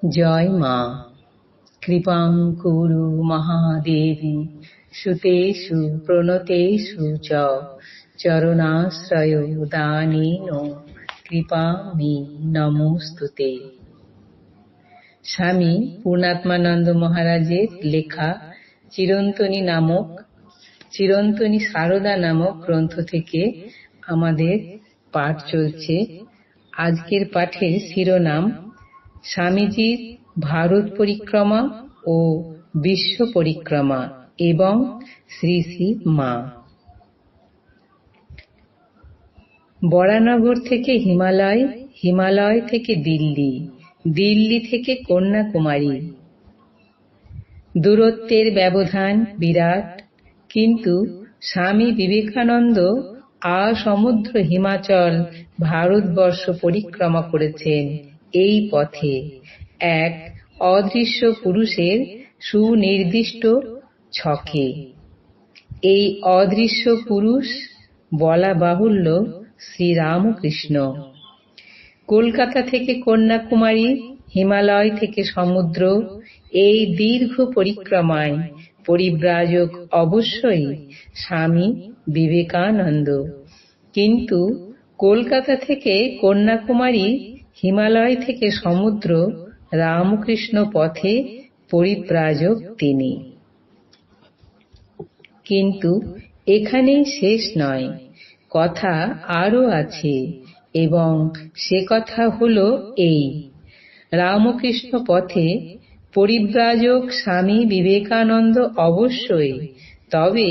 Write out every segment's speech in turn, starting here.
জয় মা। কৃপাং কুরু মহাদেবী সুতেষু প্রণতেষু চ চরণাশ্রয় দানেন কৃপামি নমস্তুতে। স্বামী পূর্ণাত্মানন্দ মহারাজের লেখা চিরন্তনী সারদা নামক গ্রন্থ থেকে আমাদের পাঠ চলছে। আজকের পাঠের শিরোনাম স্বামীজির ভারত পরিক্রমা ও বিশ্ব পরিক্রমা এবং শ্রী শ্রী মা। বরানগর থেকে হিমালয়, হিমালয় থেকে দিল্লি, দিল্লি থেকে কন্যাকুমারী। দূরত্বের ব্যবধান বিরাট, কিন্তু স্বামী বিবেকানন্দ আসমুদ্র হিমাচল ভারতবর্ষ পরিক্রমা করেছেন এই পথে, এক অদৃশ্য পুরুষের সুনির্দিষ্ট ছকে। এই অদৃশ্য পুরুষ বলা বাহুল্য শ্রীরামকৃষ্ণ। কলকাতা থেকে কন্যাকুমারী, হিমালয় থেকে সমুদ্র, এই দীর্ঘ পরিক্রমায় পরিব্রাজক অবশ্যই স্বামী বিবেকানন্দ, কিন্তু কলকাতা থেকে কন্যাকুমারী, হিমালয় থেকে সমুদ্র রামকৃষ্ণ পথে পরিব্রাজক তিনি। কিন্তু এখানেই শেষ নয়, কথা আরো আছে, এবং সে কথা হলো এই: রামকৃষ্ণ পথে পরিব্রাজক স্বামী বিবেকানন্দ অবশ্যই, তবে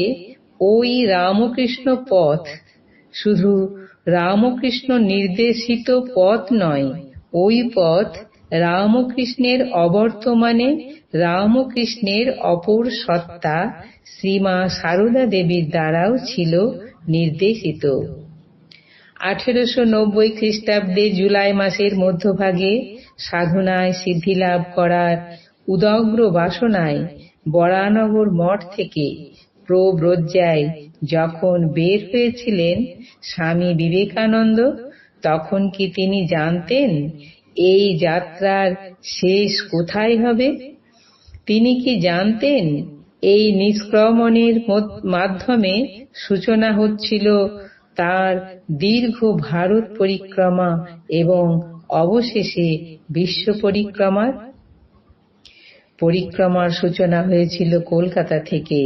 ওই রামকৃষ্ণ পথ শুধু রামকৃষ্ণ নির্দেশিত পথ নয়, ওই পথ রামকৃষ্ণের অবর্তমানে রামকৃষ্ণের অপর সত্তা শ্রীমা সারদা দেবীর দ্বারাও ছিল নির্দেশিত। 1890 খ্রিস্টাব্দে জুলাই মাসের মধ্যভাগে সাধনায় সিদ্ধিলাভ করার উদগ্র বাসনায় বরানগর মঠ থেকে প্রব্রজ্যায় যখন বের হয়েছিলেন স্বামী বিবেকানন্দ, তখন কি তিনি জানতেন এই যাত্রার শেষ কোথায় হবে? তিনি কি জানতেন এই নিষ্ক্রমণের মাধ্যমে সূচনা হচ্ছিল তার দীর্ঘ ভারত পরিক্রমা এবং অবশেষে বিশ্ব পরিক্রমার সূচনা হয়েছিল কলকাতা থেকে।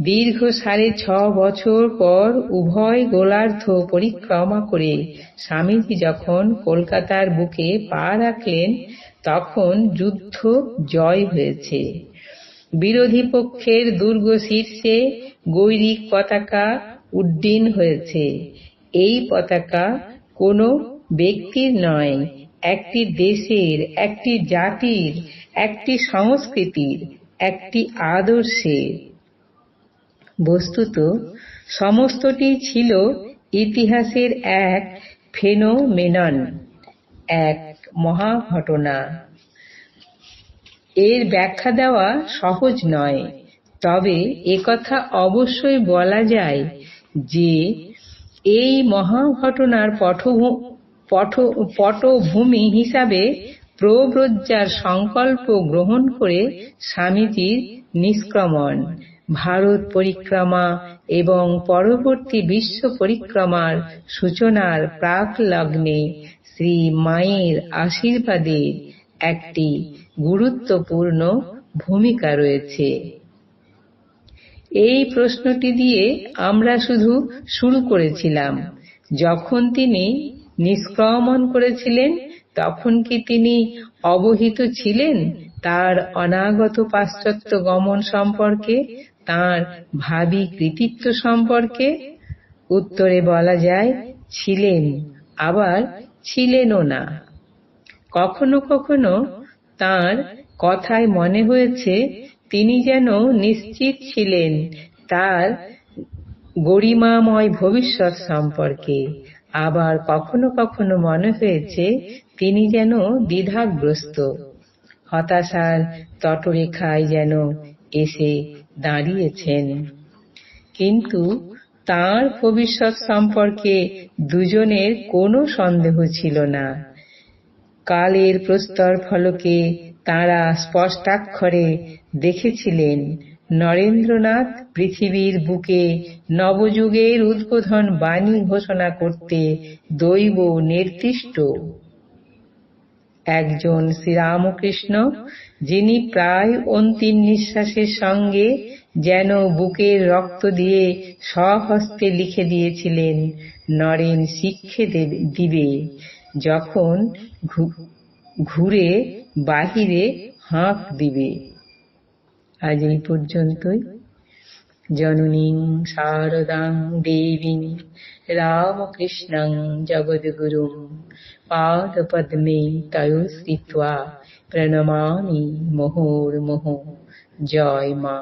দীর্ঘ 6.5 বছর পর উভয় গোলার্ধ পরিক্রমা করে স্বামীজি যখন কলকাতার বুকে পা রাখলেন, তখন যুদ্ধ জয় হয়েছে। বিরোধী পক্ষের দুর্গ শীর্ষে গৈরিক পতাকা উড্ডীন হয়েছে। এই পতাকা কোনো ব্যক্তির নয়, একটি দেশের, একটি জাতির, একটি সংস্কৃতির, একটি আদর্শের। বস্তুত সমস্তটি ছিল ইতিহাসের এক ফেনোমেনন, এক মহাঘটনা। এর ব্যাখ্যা দেওয়া সহজ নয়, তবে একথা অবশ্যই বলা যায় যে এই মহাঘটনার পটভূমি হিসাবে প্রব্রজ্যার সংকল্প গ্রহণ করে স্বামীজির নিষ্ক্রমণ, ভারত পরিক্রমা এবং পরবর্তী বিশ্ব পরিক্রমার সূচনার প্রাক লগ্নে শ্রী মায়ের আশীর্বাদের একটি গুরুত্বপূর্ণ ভূমিকা রয়েছে। এই প্রশ্নটি দিয়ে আমরা শুধু শুরু করেছিলাম। যখন তিনি নিষ্ক্রমণ করেছিলেন, তখন কি তিনি অবহিত ছিলেন তার অনাগত পাশ্চাত্য গমন সম্পর্কে, তাঁর ভাবী কৃতিত্ব সম্পর্কে? উত্তরে বলা যায় ছিলেন, আবার ছিলেনও না। কখনো কখনো তাঁর কথায় মনে হয়েছে তিনি যেন নিশ্চিত ছিলেন তার গরিমাময় ভবিষ্যৎ সম্পর্কে, আবার কখনো কখনো মনে হয়েছে তিনি যেন দ্বিধাগ্রস্ত, হতাশার তটরেখায় যেন এসে দাঁড়িয়েছেন। কিন্তু তাঁর ভবিষ্যৎ সম্পর্কে দুজনের কোনো সন্দেহ ছিল না। কালের প্রস্তর ফলকে তাঁরা স্পষ্টাক্ষরে দেখেছিলেন নরেন্দ্রনাথ পৃথিবীর বুকে নবযুগের উদ্বোধন বাণী ঘোষণা করতে দৈব নির্দিষ্ট। একজন শ্রীরামকৃষ্ণ, যিনি প্রায় অন্তিম নিঃশ্বাসের সঙ্গে যেন বুকের রক্ত দিয়ে স্বহস্তে লিখে দিয়েছিলেন, নরেন শিক্ষে দিবে যখন ঘুরে বাহিরে হাঁক দিবে। আজ এই পর্যন্তই। জননীং শারদাং দেবীং রামকৃষ্ণং জগদ্গুরুং পাদপদ্মে তয়ো স্থিত্বা প্রণমামি মুহুর্মুহুঃ। জয় মা।